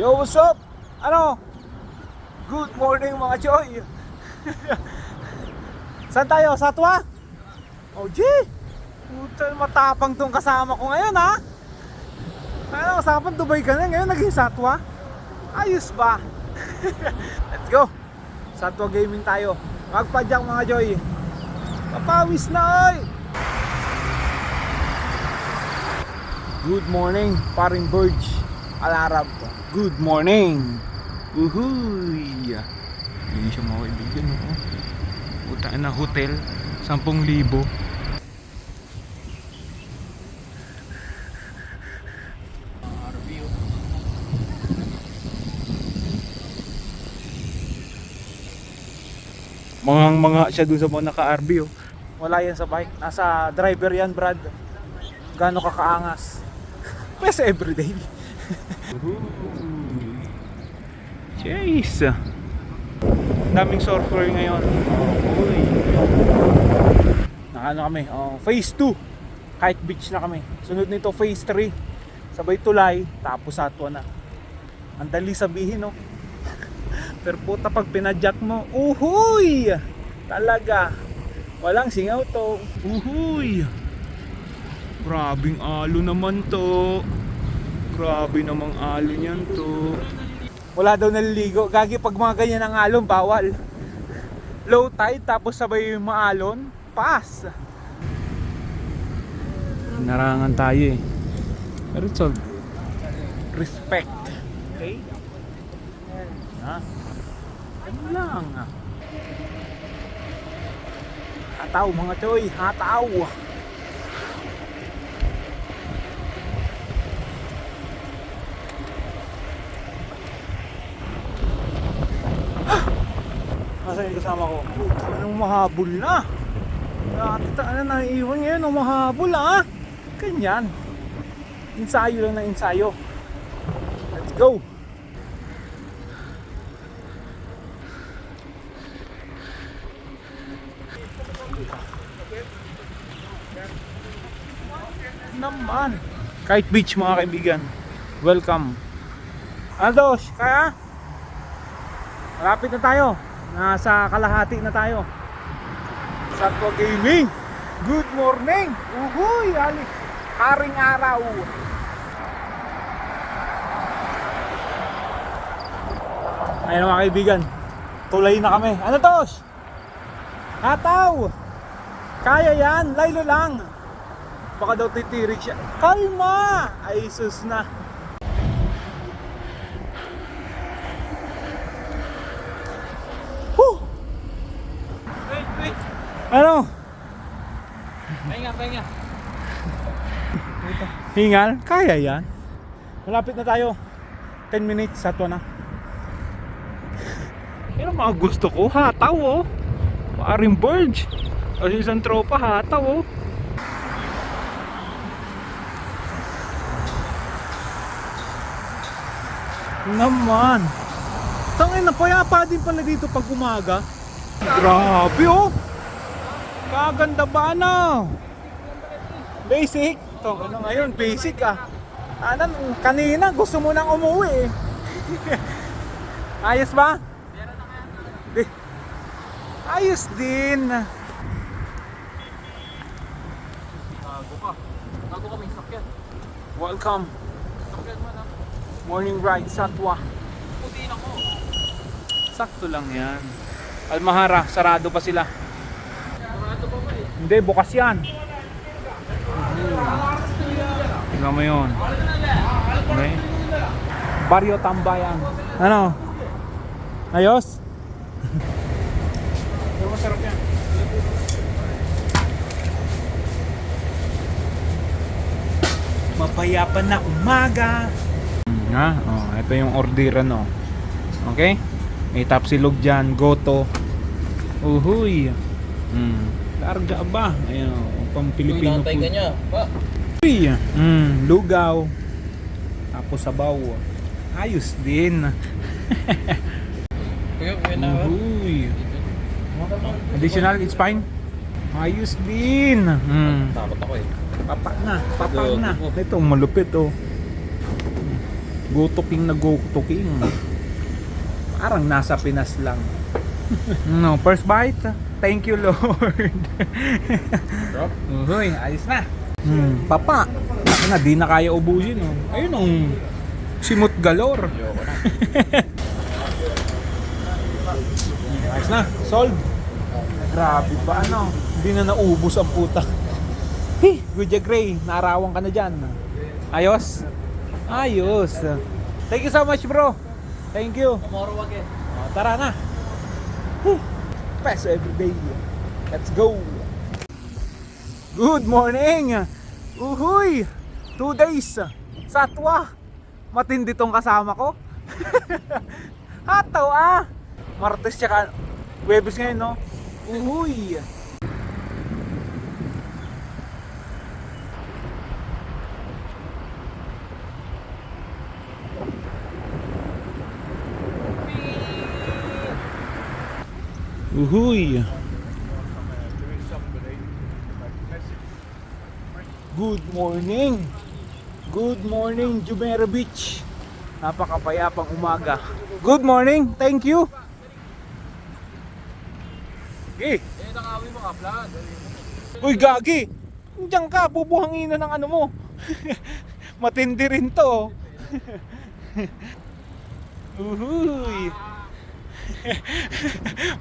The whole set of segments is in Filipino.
Yo, what's up? Ano? Good morning mga Choy. Saan tayo? Satwa? Oh, gee. Puta, matapang tong kasama ko ngayon, ha? Ano, usapan Dubai ka na ngayon, naging Satwa? Ayos ba? Let's go. Satwa gaming tayo. Magpadyak mga Choy. Papawis na, oy. Good morning, paring Burge Al-Arab. Good morning. Uhuy. Hindi siya mga kaibigan, no? Puta na hotel, 10,000. Mga siya dun sa mga naka-RV, oh. Wala yan sa bike, nasa driver yan, Brad. Gaano ka kaangas. Mas everyday. Chase. Daming surfer ngayon. Uy. Nakano kami, phase 2. Kite beach na kami. Sunod nito phase 3. Sabay tulay, tapos Satwa na. Ang dali sabihin, no. Pero puta, pag pinadyak mo, uhuy! Talaga. Walang singaw to. Uhuy! Grabing alo naman to. Grabe namang alo niyan to. Wala daw naliligo. Gagi, pag mga ganyan ang alon, bawal. Low tide, tapos sabay yung maalon, pass. Narangan tayo, eh. Pero it's all good. Respect. Okay? Ha? Ano lang, ha? Hataw mga Choy, hataw. Nasaan yung kasama ko? Anong mahabol na? Natitaan na naiiwan ngayon, anong mahabol, ah? Ganyan. Ensayo lang na ensayo. Let's go! Naman. Kite beach mga kaibigan. Welcome. Aldos, kaya? Malapit na tayo. Nasa kalahati na tayo. Satwa Gaming. Good morning. Uhuy, ali. Haring araw. Ayun mga kaibigan. Tulay na kami. Ano tos? Hataw. Kaya yan. Laylo lang. Baka daw titirik siya. Kalma. Ay sus na. Ano? Pahinga. Hingal? Kaya yan. Malapit na tayo. 10 minutes, Satwa na. Yan ang mga gusto ko. Hataw, oh. Paring Burge. Kasi isang tropa, hataw, oh. Naman. Tangin na, payapa din pala dito pag umaga. Grabe, oh. Kaganda ba na? Basic? Ito, ano ngayon? Basic, ah. Ano, kanina gusto mo nang umuwi, eh. Ayos ba? Ayos din. Bago kami sakyan. Welcome. Morning ride, Satwa. Puti na ko. Sakto lang yan. Almahara, sarado pa sila. Hindi, bukas yan. Tignan mo yun. Okay. Barrio Tambayan. Ano? Ayos? Pero masarap yan. Mapayapan na umaga. Ito yung orderan, oh. Okay? May tapsilog dyan, goto. Uhuy. Larga ba? Ayun, pang Pilipino food. Ka niya, pa. Uy, lugaw. Tapos sabaw. Ayos din. Uy. Additional, it's fine. Ayos din. Takot ako, eh. Papa na. Ito malupit, oh. Go to king na go to king. Parang nasa Pinas lang. No, first bite. Thank you, Lord. Uy, ayos na. Papa. Ako na, di na kaya ubusin. Oh. Ayun ang simot galore. Ayos na, solve. Grabe ba ano? Hindi na naubos ang puta. Hey, Good Gray, naarawan ka na dyan. Ayos? Ayos. Thank you so much, bro. Thank you. Tomorrow again. Tara na. Peso everyday. Let's go. Good morning. Uhuy. 2 days. Satwa. Matindi tong kasama ko. Hataw ah. Martes tsaka Webes ngayon, no? Uhuy. Uhuy. Good morning. Good morning, Jumeirah Beach. Napakapayapang umaga. Good morning. Thank you. Okay. Nakawi mo ka, Vlad. Uy, gagi. Diyan ka, bubuhangin na ng ano mo. Matindi rin to. Uhuy.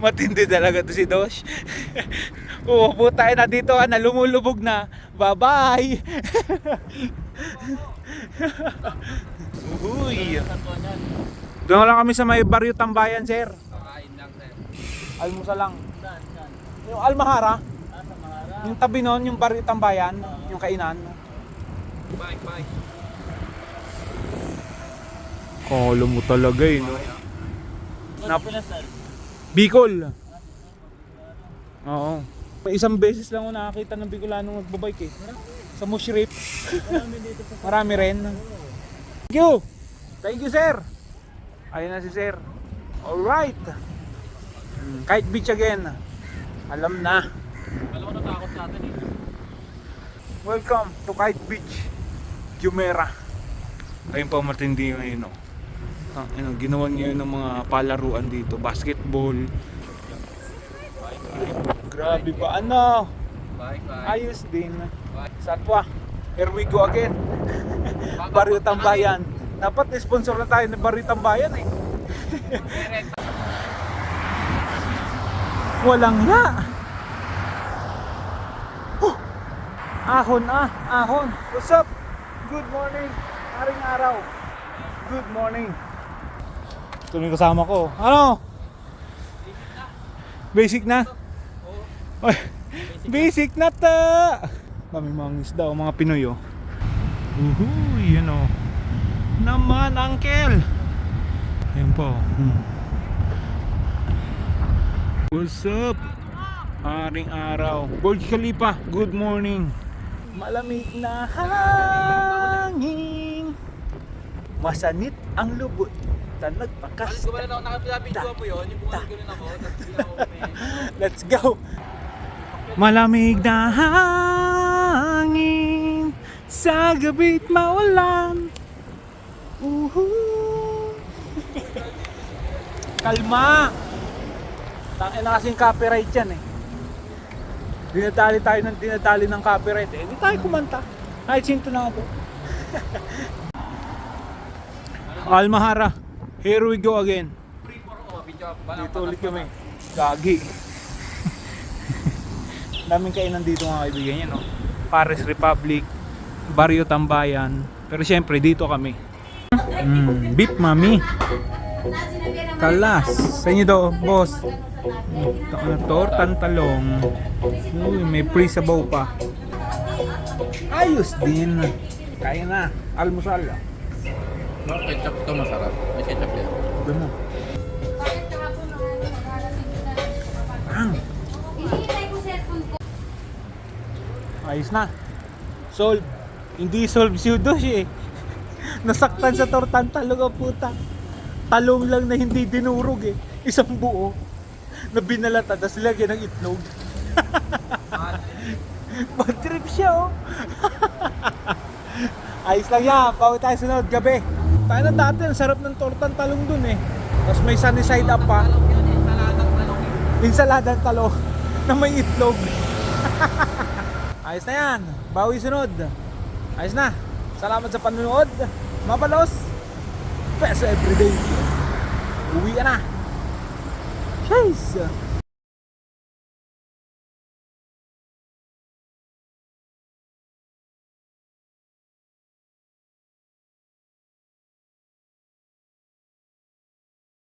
Matindi talaga to si Dosh. Uupo tayo na dito na lumulubog na. Bye-bye. Uhuy. Doon lang kami sa may Barrio Tambayan, sir. Kakain lang, sir. Almusal lang. Yung Almahara, yung tabi nun, yung Barrio Tambayan, yung kainan. Bye. Kolo mo talaga eh, no? Bicol. Oo. Isang beses lang ako nakakita ng Bicolanong nagbabike eh. Sa Mushrip. Marami rin. Thank you. Thank you, sir. Ayun na si sir. Alright. Kite beach again. Alam na. Alam ko natakot sa atin eh. Welcome to Kite Beach, Jumeirah. Ayun pa matindi ngayon, no? Ginawa niyo ng mga palaruan dito, basketball. Grabe ba ano? Bye. Ayos din. Satwa. Here we go again. Barrio Tambayan. Dapat sponsor na tayo ng Barrio Tambayan eh. Walang nga. Ahon. What's up? Good morning. Haring araw. Good morning. Ito yung kasama ko. Ano? Basic na? Oy, basic na ta. Kami mga isda o mga Pinoy oh. Uhuy, yun oh. Naman, uncle. Ayun po. What's up? Haring araw. Burj Khalifa, good morning. Malamig na hangin. Masanit ang lubot. Na nagpakas. Alam ko ba na nakapilapidyo mo yun? Yung bukal gano'n ako. Let's go. Malamig na hangin. Sa gabi't maulan. Kalma. Tangin na kasing copyright yan eh. Dinadali ng copyright eh. Hindi tayo kumanta. Kahit sinto na ako. Almahara. Here we go again. Dito ulit kami. Gagi. Daming kainan dito mga kaibigan yan, no? Paris Republic, Barrio Tambayan. Pero syempre dito kami. Beef mami. Kalas. Sa inyo daw, boss. Tortang talong. Uy, may pre-sabaw pa. Ayos din. Kaya na. Almusal. Ketchup to masarap. May ketchup yan. Ito mo. Ayos na. Solve. Hindi solve si Udosh eh. Nasaktan sa tortang talong ang puta. Talong lang na hindi dinurog eh. Isang buo. Na binalata, tapos lagyan ng itlog. Bad trip siya oh. Ayos lang yan. Bago tayo sunod gabi. Tayo na dati, ang sarap ng tortang talong dun eh. Tapos may sunny side up pa. Insaladang talong na may itlog. Ayos na yan. Bawi sunod. Ayos na. Salamat sa panunood. Mapalos. Peso everyday. Uwi ka na. Cheers.